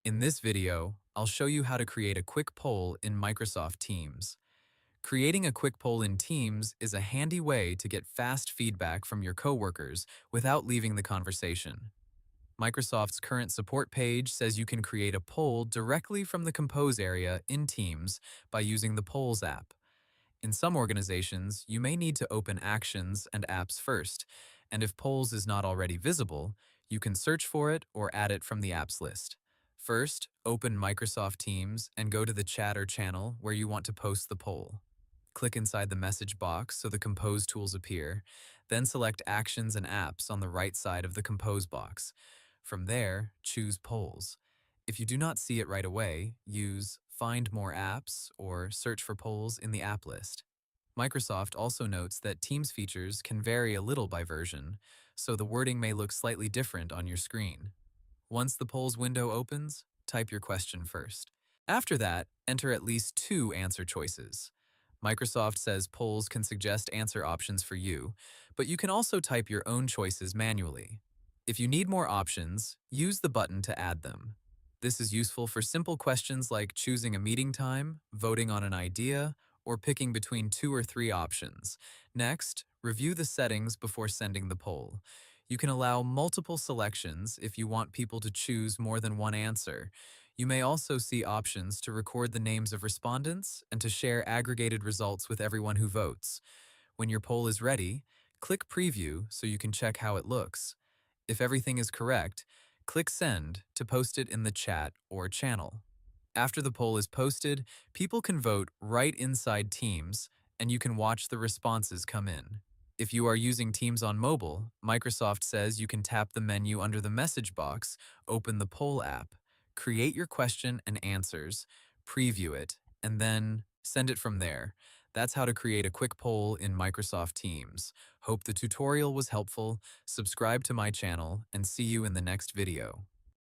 In this video, I'll show you how to create a quick poll in Microsoft Teams. Creating a quick poll in Teams is a handy way to get fast feedback from your coworkers without leaving the conversation. Microsoft's current support page says you can create a poll directly from the Compose area in Teams by using the Polls app. In some organizations, you may need to open Actions and Apps first, and if Polls is not already visible, you can search for it or add it from the apps list. First, open Microsoft Teams and go to the chat or channel where you want to post the poll. Click inside the message box so the Compose tools appear, then select Actions and Apps on the right side of the Compose box. From there, choose Polls. If you do not see it right away, use Find More Apps or search for polls in the app list. Microsoft also notes that Teams features can vary a little by version, so the wording may look slightly different on your screen. Once the polls window opens, type your question first. After that, enter at least two answer choices. Microsoft says polls can suggest answer options for you, but you can also type your own choices manually. If you need more options, use the button to add them. This is useful for simple questions like choosing a meeting time, voting on an idea, or picking between two or three options. Next, review the settings before sending the poll. You can allow multiple selections if you want people to choose more than one answer. You may also see options to record the names of respondents and to share aggregated results with everyone who votes. When your poll is ready, click Preview so you can check how it looks. If everything is correct, click Send to post it in the chat or channel. After the poll is posted, people can vote right inside Teams, and you can watch the responses come in. If you are using Teams on mobile, Microsoft says you can tap the menu under the message box, open the poll app, create your question and answers, preview it, and then send it from there. That's how to create a quick poll in Microsoft Teams. Hope the tutorial was helpful. Subscribe to my channel and see you in the next video.